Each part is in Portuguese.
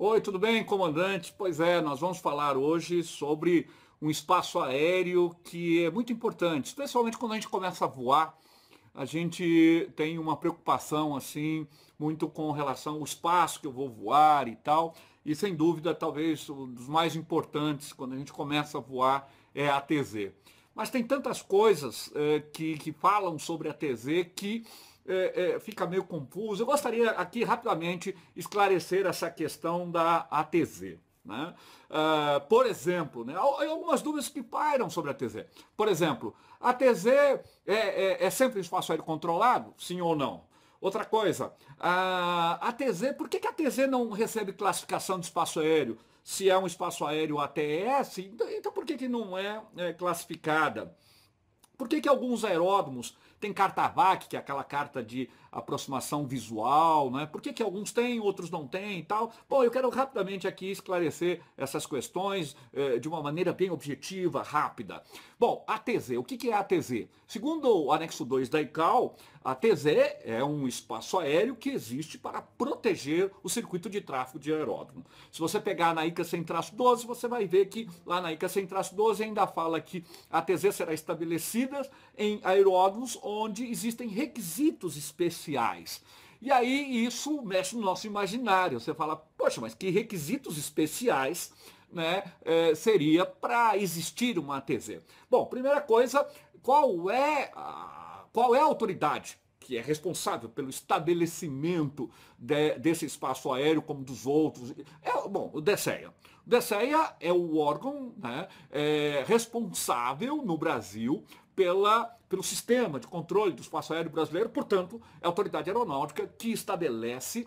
Oi, tudo bem, comandante? Pois é, nós vamos falar hoje sobre um espaço aéreo que é muito importante, especialmente quando a gente começa a voar. A gente tem uma preocupação assim muito com relação ao espaço que eu vou voar e tal. E sem dúvida, talvez um dos mais importantes quando a gente começa a voar é a ATZ. Mas tem tantas coisas que falam sobre a TZ que fica meio confuso. Eu gostaria aqui rapidamente esclarecer essa questão da ATZ. Né? Por exemplo, né, há algumas dúvidas que pairam sobre a TZ. Por exemplo, a TZ é sempre um espaço aéreo controlado? Sim ou não? Outra coisa, a TZ, por que a TZ não recebe classificação de espaço aéreo? Se é um espaço aéreo ATS, então por que não é classificada? Por que alguns aeródromos têm carta VAC, que é aquela carta de aproximação visual, né? Por que alguns têm, outros não têm e tal? Bom, eu quero rapidamente aqui esclarecer essas questões de uma maneira bem objetiva, rápida. Bom, ATZ, o que é a ATZ? Segundo o anexo 2 da ICAO, a ATZ é um espaço aéreo que existe para proteger o circuito de tráfego de aeródromo. Se você pegar na ICA 100-12, você vai ver que lá na ICA 100-12 ainda fala que a ATZ será estabelecida em aeródromos onde existem requisitos especiais. E aí isso mexe no nosso imaginário. Você fala, poxa, mas que requisitos especiais, né, seria para existir uma ATZ? Bom, primeira coisa, qual é a autoridade que é responsável pelo estabelecimento desse espaço aéreo como dos outros? Bom, o DSEA. O DSEA é o órgão, né, responsável no Brasil pelo sistema de controle do espaço aéreo brasileiro, portanto, é a autoridade aeronáutica que estabelece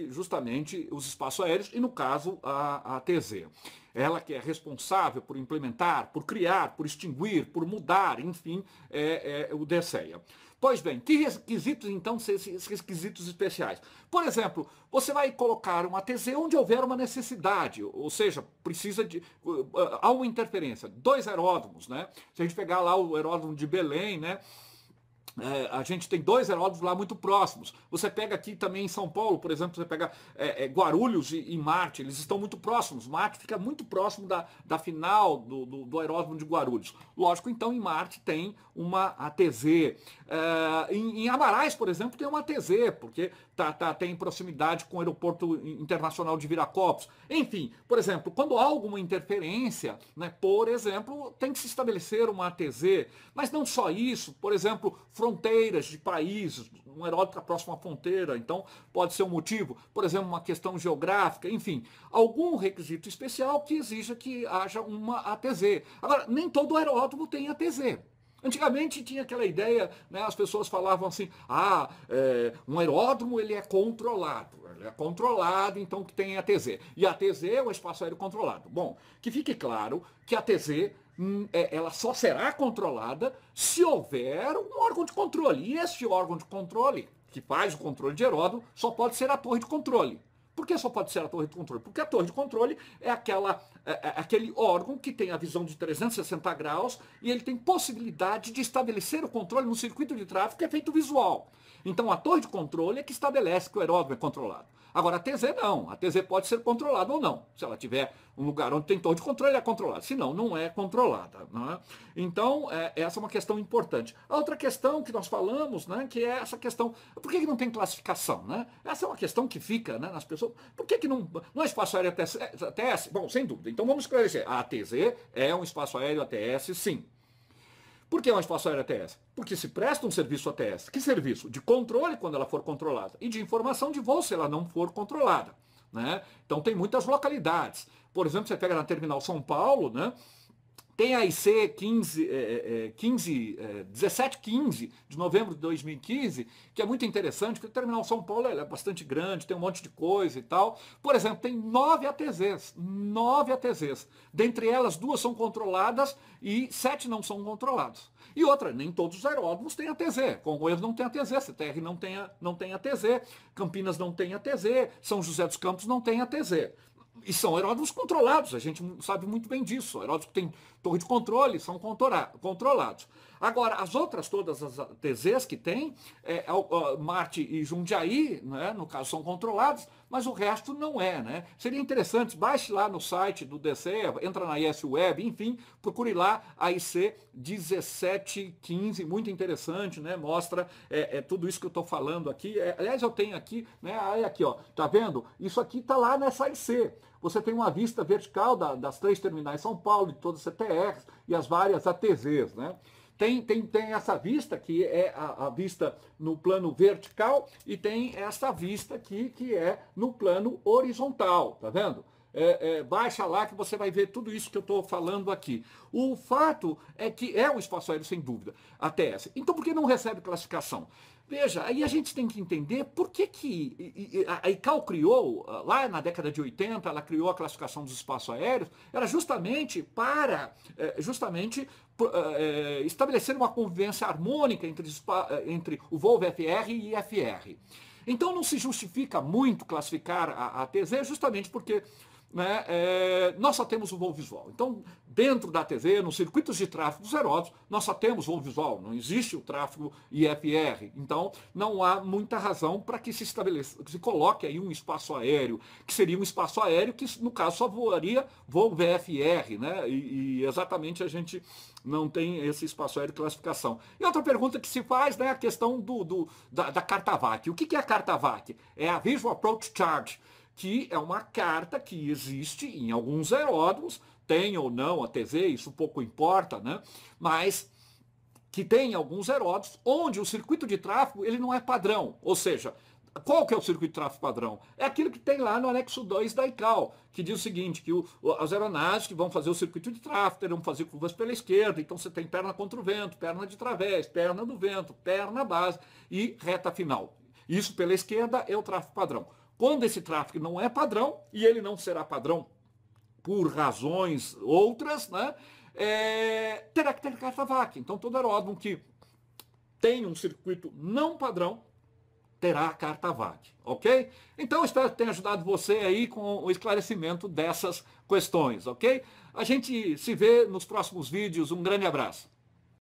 justamente os espaços aéreos e, no caso, a ATZ. Ela que é responsável por implementar, por criar, por extinguir, por mudar, enfim, é o DSEA. Pois bem, que requisitos então são esses requisitos especiais? Por exemplo, você vai colocar uma ATZ onde houver uma necessidade, ou seja, há uma interferência. Dois aeródromos, né? Se a gente pegar lá o aeródromo de Belém, né? A gente tem dois aeródromos lá muito próximos. Você pega aqui também em São Paulo, por exemplo, você pega Guarulhos e Marte, eles estão muito próximos. Marte fica muito próximo da final do aeródromo de Guarulhos. Lógico, então, em Marte tem uma ATZ. Em Amarais, por exemplo, tem uma ATZ, porque tem proximidade com o aeroporto internacional de Viracopos. Enfim, por exemplo, quando há alguma interferência, né, por exemplo, tem que se estabelecer uma ATZ. Mas não só isso, por exemplo, fronteiras de países, um aeródromo está próximo à fronteira, então pode ser um motivo, por exemplo, uma questão geográfica, enfim, algum requisito especial que exija que haja uma ATZ. Agora, nem todo aeródromo tem ATZ. Antigamente tinha aquela ideia, né, as pessoas falavam assim, um aeródromo ele é controlado, então que tem ATZ. E a ATZ é o espaço aéreo controlado. Bom, que fique claro que a ATZ ela só será controlada se houver um órgão de controle. E esse órgão de controle, que faz o controle de aeródromo, só pode ser a torre de controle. Por que só pode ser a torre de controle? Porque a torre de controle é aquele órgão que tem a visão de 360 graus e ele tem possibilidade de estabelecer o controle no circuito de tráfego que é feito visual. Então a torre de controle é que estabelece que o aeródromo é controlado. Agora a TZ não. A TZ pode ser controlada ou não. Se ela tiver um lugar onde tem torre de controle, é controlada. Se não, não é controlada. Não é? Então, essa é uma questão importante. A outra questão que nós falamos, né, que é essa questão, por que não tem classificação? Né? Essa é uma questão que fica, né, nas pessoas. Por que não é espaço aéreo ATS? Bom, sem dúvida. Então vamos esclarecer. A ATZ é um espaço aéreo ATS, sim. Por que é um espaço aéreo ATS? Porque se presta um serviço ATS. Que serviço? De controle quando ela for controlada e de informação de voo se ela não for controlada. Né? Então tem muitas localidades. Por exemplo, você pega na Terminal São Paulo, né? Tem a IC 1715 de novembro de 2015, que é muito interessante, porque o Terminal São Paulo é bastante grande, tem um monte de coisa e tal. Por exemplo, tem 9 ATZs, 9 ATZs. Dentre elas, 2 são controladas e 7 não são controlados. E outra, nem todos os aeródromos têm ATZ. Congonhas não tem ATZ, CTR não tem ATZ, Campinas não tem ATZ, São José dos Campos não tem ATZ. E são aeródromos controlados, a gente sabe muito bem disso. Aeródromos que têm torre de controle são controlados. Agora, as outras todas as TZs que tem, Marte e Jundiaí, né, no caso, são controlados, mas o resto não é, né? Seria interessante, baixe lá no site do DCEA, entra na IS Web, enfim, procure lá a IC 1715, muito interessante, né? Mostra tudo isso que eu estou falando aqui. Aliás, eu tenho aqui, né? Aí aqui, ó, tá vendo? Isso aqui está lá nessa IC. Você tem uma vista vertical das 3 terminais São Paulo, de todas as CTRs e as várias ATZs, né? Tem essa vista, que é a vista no plano vertical, e tem essa vista aqui, que é no plano horizontal, tá vendo? Baixa lá que você vai ver tudo isso que eu estou falando aqui. O fato é que é um espaço aéreo, sem dúvida, a TS. Então, por que não recebe classificação? Veja, aí a gente tem que entender por que a ICAO criou, lá na década de 80, ela criou a classificação dos espaços aéreos, era justamente para estabelecer uma convivência harmônica entre o voo VFR e IFR. Então não se justifica muito classificar a TZ, justamente porque, né, nós só temos o voo visual. Então, dentro da TZ, nos circuitos de tráfego dos aeródromos, nós só temos voo visual, não existe o tráfego IFR. Então, não há muita razão para que se estabeleça, que se coloque aí um espaço aéreo, que seria um espaço aéreo que, no caso, só voaria voo VFR, né? E exatamente a gente não tem esse espaço aéreo de classificação. E outra pergunta que se faz, né, a questão da carta VAC. O que é a carta VAC? É a Visual Approach Chart, que é uma carta que existe em alguns aeródromos, tem ou não a TZ, isso pouco importa, né? Mas que tem alguns aeródromos onde o circuito de tráfego ele não é padrão, ou seja, qual que é o circuito de tráfego padrão? É aquilo que tem lá no anexo 2 da ICAO, que diz o seguinte, que as aeronaves que vão fazer o circuito de tráfego terão que fazer curvas pela esquerda, então você tem perna contra o vento, perna de través, perna do vento, perna base e reta final. Isso pela esquerda é o tráfego padrão. Quando esse tráfego não é padrão, e ele não será padrão por razões outras, né, terá que ter carta VAC. Então todo aeródromo que tem um circuito não padrão terá a carta VAC, ok? Então espero que tenha ajudado você aí com o esclarecimento dessas questões, ok? A gente se vê nos próximos vídeos. Um grande abraço.